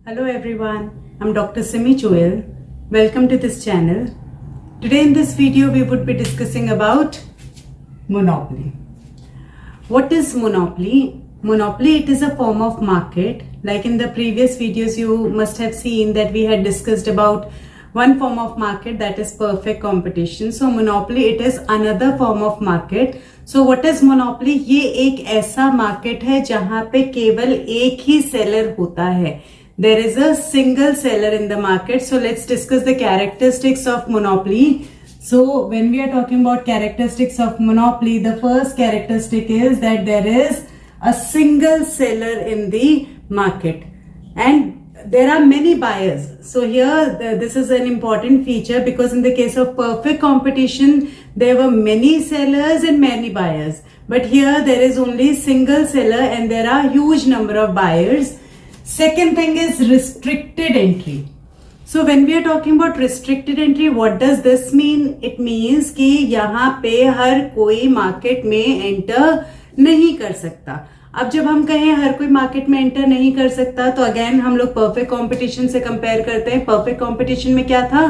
Hello everyone, I'm Dr. Simi Choel. Welcome to this channel. Today in this video we would be discussing about monopoly. What is monopoly? Monopoly, it is a form of market. Like in the previous videos you must have seen that we had discussed about one form of market, that is perfect competition. So monopoly, it is another form of market. So what is monopoly? ये एक ऐसा market है जहां पे केवल एक ही seller होता है. There is a single seller in the market. So let's discuss the characteristics of monopoly. So when we are talking about characteristics of monopoly, the first characteristic is that there is a single seller in the market and there are many buyers. So here this is an important feature, because in the case of perfect competition there were many sellers and many buyers, but here there is only single seller and there are huge number of buyers. Second thing is restricted entry. So when we are talking about restricted entry, what does this mean? It means कि यहाँ पे हर कोई market में enter नहीं कर सकता. अब जब हम कहें हर कोई मार्केट में एंटर नहीं कर सकता, तो अगेन हम लोग परफेक्ट कंपटीशन से कंपेयर करते हैं. परफेक्ट कंपटीशन में क्या था?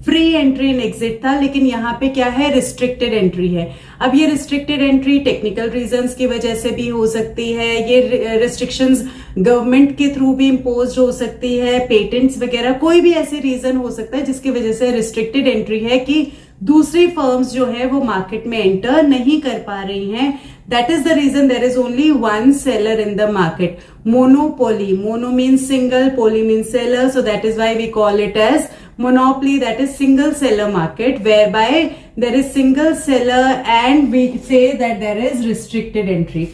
फ्री एंट्री एंड एग्जिट था, लेकिन यहाँ पे क्या है? रिस्ट्रिक्टेड एंट्री है. अब ये रिस्ट्रिक्टेड एंट्री टेक्निकल रीजंस की वजह से भी हो सकती है, ये रिस्ट्रिक्शंस गवर्नमेंट के थ्रू भी इम्पोज हो सकती है, पेटेंट्स वगैरह, कोई भी ऐसे रीजन हो सकता है जिसकी वजह से रिस्ट्रिक्टेड एंट्री है कि दूसरी फर्म्स जो है वो मार्केट में एंटर नहीं कर पा रही हैं. That is the reason there is only one seller in the market. Monopoly. Mono means single, poly means seller. So that is why we call it as monopoly. That is single seller market, whereby there is single seller and we say that there is restricted entry.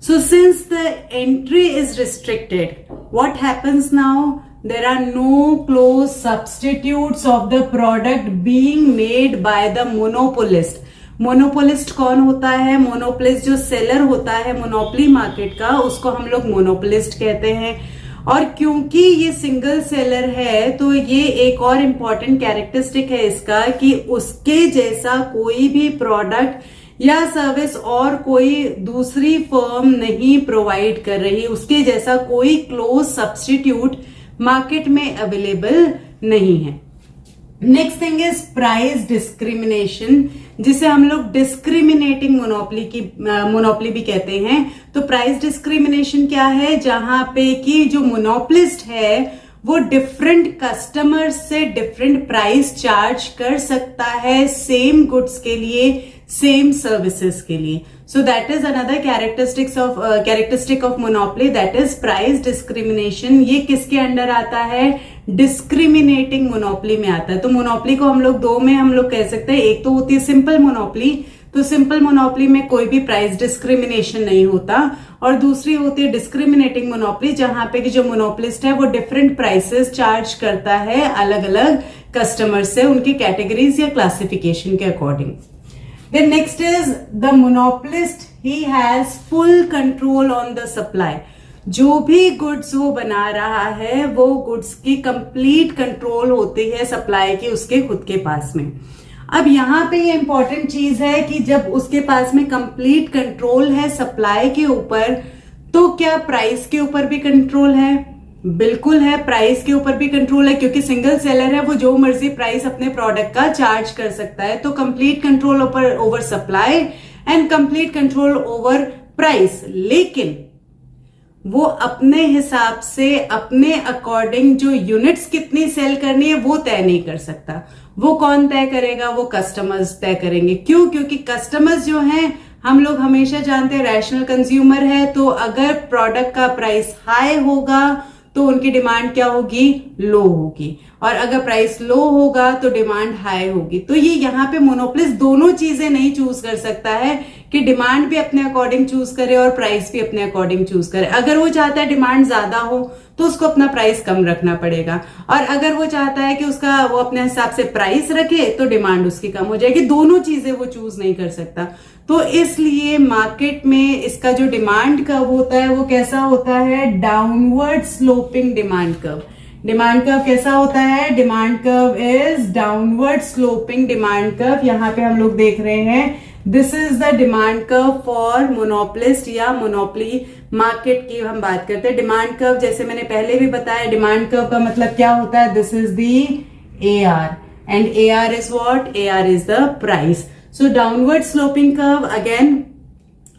So since the entry is restricted, what happens now? There are no close substitutes of the product being made by the monopolist. Monopolist कौन होता है? Monopolist जो seller होता है monopoly market का, उसको हम लोग मोनोपोलिस्ट कहते हैं. और क्योंकि ये सिंगल सेलर है तो ये एक और इम्पॉर्टेंट कैरेक्टरिस्टिक है इसका कि उसके जैसा कोई भी प्रोडक्ट या सर्विस और कोई दूसरी फर्म नहीं प्रोवाइड कर रही, उसके जैसा कोई क्लोज सब्स्टिट्यूट मार्केट में अवेलेबल नहीं है. Next thing is price discrimination, जिसे हम लोग डिस्क्रिमिनेटिंग मोनोपोली भी कहते हैं. तो प्राइस डिस्क्रिमिनेशन क्या है? जहां पे कि जो मोनोपोलिस्ट है वो डिफरेंट कस्टमर से डिफरेंट प्राइस चार्ज कर सकता है सेम गुड्स के लिए, सेम सर्विसेज के लिए. So that is another characteristic of monopoly, that is price discrimination. ये किसके अंडर आता है? डिस्क्रिमिनेटिंग मोनोपोली में आता है. तो मोनोपोली को हम लोग दो में हम लोग कह सकते हैं. एक तो होती है सिंपल मोनोपोली, तो सिंपल मोनोपोली में कोई भी प्राइस डिस्क्रिमिनेशन नहीं होता, और दूसरी होती है डिस्क्रिमिनेटिंग मोनोपोली, जहां पे कि जो मोनोपोलिस्ट है वो डिफरेंट प्राइसेस चार्ज करता है अलग अलग कस्टमर से, उनकी कैटेगरीज या क्लासिफिकेशन के according. Then next is the monopolist, he has full control on the supply. जो भी गुड्स वो बना रहा है वो गुड्स की कंप्लीट कंट्रोल होती है सप्लाई की उसके खुद के पास में. अब यहाँ पे ये इंपॉर्टेंट चीज है कि जब उसके पास में कंप्लीट कंट्रोल है सप्लाई के ऊपर, तो क्या प्राइस के ऊपर भी कंट्रोल है? बिल्कुल है, प्राइस के ऊपर भी कंट्रोल है, क्योंकि सिंगल सेलर है, वो जो मर्जी प्राइस अपने प्रोडक्ट का चार्ज कर सकता है. तो complete control over supply and complete control over price. लेकिन वो अपने हिसाब से अपने अकॉर्डिंग जो यूनिट्स कितनी सेल करनी है वो तय नहीं कर सकता. वो कौन तय करेगा? वो कस्टमर्स तय करेंगे. क्यों? क्योंकि कस्टमर्स जो हैं, हम लोग हमेशा जानते हैं रैशनल कंज्यूमर है, तो अगर प्रोडक्ट का प्राइस हाई होगा तो उनकी डिमांड क्या होगी? लो होगी, और अगर प्राइस लो होगा तो डिमांड हाई होगी. तो ये यहाँ पे मोनोपोलिस्ट दोनों चीजें नहीं चूज कर सकता है कि डिमांड भी अपने अकॉर्डिंग चूज करे और प्राइस भी अपने अकॉर्डिंग चूज करे. अगर वो चाहता है डिमांड ज्यादा हो तो उसको अपना प्राइस कम रखना पड़ेगा, और अगर वो चाहता है कि वो अपने हिसाब से प्राइस रखे तो डिमांड उसकी कम हो जाएगी. दोनों चीजें वो चूज नहीं कर सकता. तो इसलिए मार्केट में इसका जो डिमांड कर्व होता है वो कैसा होता है? Downward sloping demand curve. Demand curve कैसा होता है? Demand curve is downward sloping demand curve. यहाँ पे हम लोग देख रहे हैं this is the demand curve for monopolist या मोनोपोली मार्केट की हम बात करते हैं। डिमांड कर्व जैसे मैंने पहले भी बताया, डिमांड कर्व का मतलब क्या होता है, this is the AR and AR is what, AR is the price. So downward sloping curve, again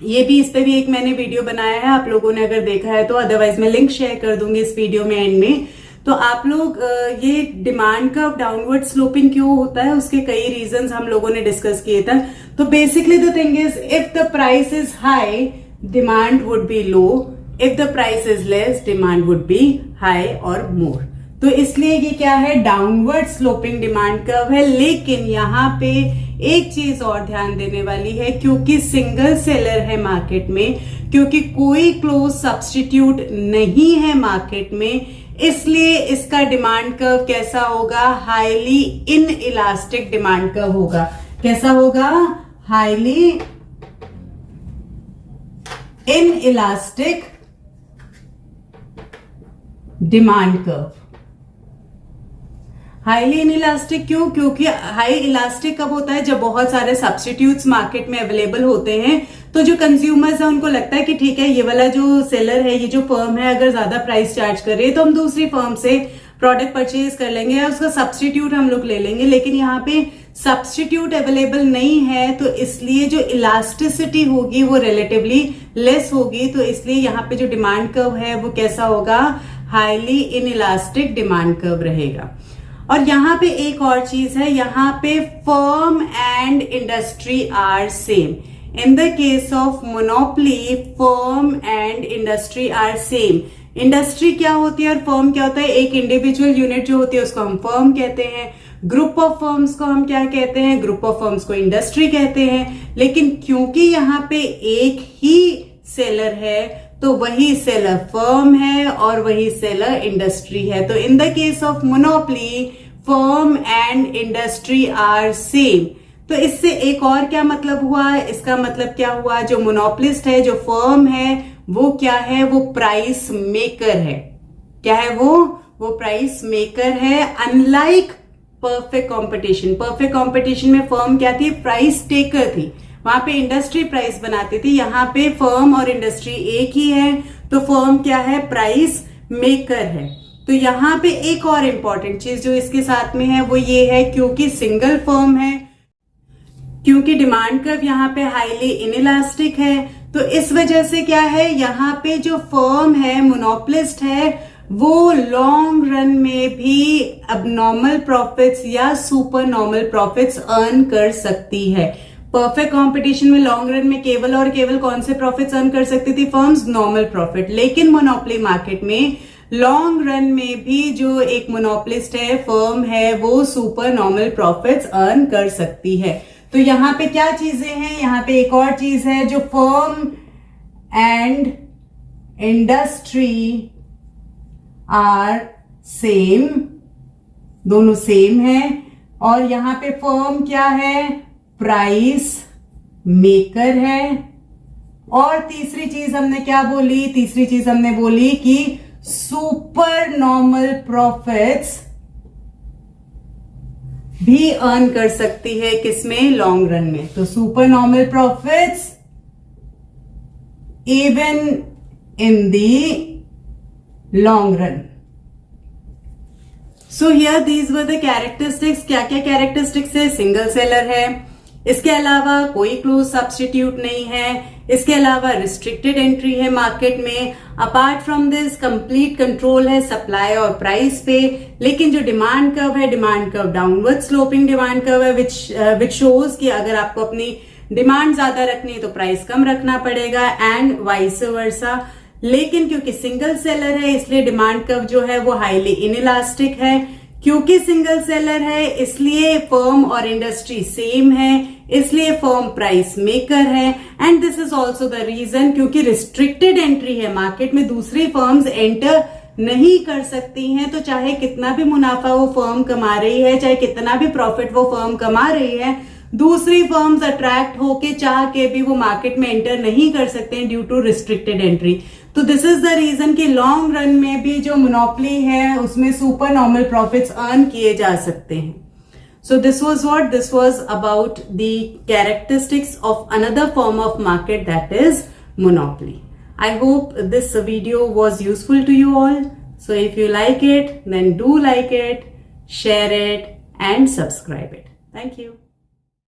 ये भी, इस पे भी एक मैंने वीडियो बनाया है, आप लोगों ने अगर देखा है तो, अदरवाइज मैं लिंक शेयर कर दूंगी इस वीडियो में एंड में। तो आप लोग ये डिमांड कर्व डाउनवर्ड स्लोपिंग क्यों होता है, उसके कई रीजंस हम लोगों ने डिस्कस किए थे। तो basically the thing is, if the price is high demand would be low, if the price is less demand would be high और मोर। तो इसलिए ये क्या है, डाउनवर्ड स्लोपिंग डिमांड कर्व है। लेकिन यहाँ पे एक चीज और ध्यान देने वाली है, क्योंकि सिंगल सेलर है मार्केट में, क्योंकि कोई क्लोज सब्स्टिट्यूट नहीं है मार्केट में, इसलिए इसका डिमांड कर्व कैसा होगा, highly in elastic demand curve होगा। कैसा होगा, highly in elastic demand curve. Highly inelastic क्यों, क्योंकि हाई इलास्टिक कब होता है, जब बहुत सारे सब्स्टिट्यूट्स मार्केट में अवेलेबल होते हैं। तो जो कंज्यूमर्स है उनको लगता है कि ठीक है, ये वाला जो सेलर है, ये जो फर्म है, अगर ज्यादा प्राइस चार्ज कर रही है तो हम दूसरी फर्म से प्रोडक्ट परचेज कर लेंगे या उसका सब्स्टिट्यूट हम लोग ले लेंगे। लेकिन यहाँ पे सब्स्टिट्यूट अवेलेबल नहीं है, तो इसलिए जो इलास्टिसिटी होगी वो रिलेटिवली लेस होगी। तो इसलिए यहाँ पे जो डिमांड कर्व है वो कैसा होगा, highly in elastic demand curve रहेगा। और यहाँ पे एक और चीज है, यहाँ पे firm and industry are same. In the case of monopoly, firm and industry are same. Industry क्या होती है और फर्म क्या होता है, एक इंडिविजुअल यूनिट जो होती है उसको हम फर्म कहते हैं, ग्रुप ऑफ फर्म्स को हम क्या कहते हैं, ग्रुप ऑफ फर्म्स को इंडस्ट्री कहते हैं। लेकिन क्योंकि यहाँ पे एक ही सेलर है, तो वही सेलर फर्म है और वही सेलर इंडस्ट्री है। तो in the case of monopoly, firm and industry are same. तो इससे एक और क्या मतलब हुआ, इसका मतलब क्या हुआ, जो मोनोपोलिस्ट है, जो फर्म है, वो क्या है, वो प्राइस मेकर है। क्या है वो प्राइस मेकर है। Unlike perfect competition, perfect competition में फर्म क्या थी, प्राइस टेकर थी। वहां पे इंडस्ट्री प्राइस बनाती थी, यहाँ पे फर्म और इंडस्ट्री एक ही है, तो फर्म क्या है, प्राइस मेकर है। तो यहाँ पे एक और इंपॉर्टेंट चीज जो इसके साथ में है वो ये है, क्योंकि सिंगल फर्म है, क्योंकि डिमांड कर्व यहाँ पे हाईली इनइलास्टिक है, तो इस वजह से क्या है, यहाँ पे जो फर्म है, मोनोपोलिस्ट है, वो लॉन्ग रन में भी अबनॉर्मल प्रॉफिट्स या सुपर नॉर्मल प्रॉफिट्स अर्न कर सकती है। परफेक्ट कंपटीशन में लॉन्ग रन में केवल और केवल कौन से प्रॉफिट्स अर्न कर सकती थी, फर्म्स, नॉर्मल प्रॉफिट। लेकिन मोनोपोली मार्केट में लॉन्ग रन में भी जो एक मोनोपोलिस्ट है, फर्म है, वो सुपर नॉर्मल प्रॉफिट्स अर्न कर सकती है। तो यहाँ पे क्या चीजें हैं, यहाँ पे एक और चीज है, जो firm and industry are same, दोनों सेम है। और यहाँ पे फर्म क्या है, प्राइस मेकर है। और तीसरी चीज हमने क्या बोली, तीसरी चीज हमने बोली कि सुपर नॉर्मल प्रॉफिट्स भी अर्न कर सकती है, किसमें, लॉन्ग रन में। तो super normal profits even in the long run. So here these were the characteristics. क्या क्या कैरेक्टरिस्टिक्स है, सिंगल सेलर है, इसके अलावा कोई क्लोज सब्स्टिट्यूट नहीं है, इसके अलावा रिस्ट्रिक्टेड एंट्री है मार्केट में, apart from this complete control है सप्लाई और प्राइस पे। लेकिन जो डिमांड कर्व है, demand curve downward sloping demand curve है, विच शोज कि अगर आपको अपनी डिमांड ज्यादा रखनी है तो प्राइस कम रखना पड़ेगा, एंड वाइस वर्सा। लेकिन क्योंकि सिंगल सेलर है, इसलिए डिमांड कर्व जो है वो हाईली इनइलास्टिक है। क्योंकि सिंगल सेलर है, इसलिए फर्म और इंडस्ट्री सेम है, इसलिए फर्म प्राइस मेकर है। And this is also the reason, क्योंकि रिस्ट्रिक्टेड एंट्री है मार्केट में, दूसरी फर्म्स एंटर नहीं कर सकती हैं। तो चाहे कितना भी मुनाफा वो फर्म कमा रही है, चाहे कितना भी प्रॉफिट वो फर्म कमा रही है, दूसरी फर्म्स अट्रैक्ट होके चाह के भी वो मार्केट में एंटर नहीं कर सकते हैं ड्यू टू रिस्ट्रिक्टेड एंट्री। तो दिस इज द रीजन कि लॉन्ग रन में भी जो मोनोपोली है उसमें सुपर नॉर्मल प्रॉफिट्स अर्न किए जा सकते हैं। So this was what? This was about the characteristics of another form of market, that is monopoly. I hope this video was useful to you all. So if you like it, then do like it, share it and subscribe it. Thank you.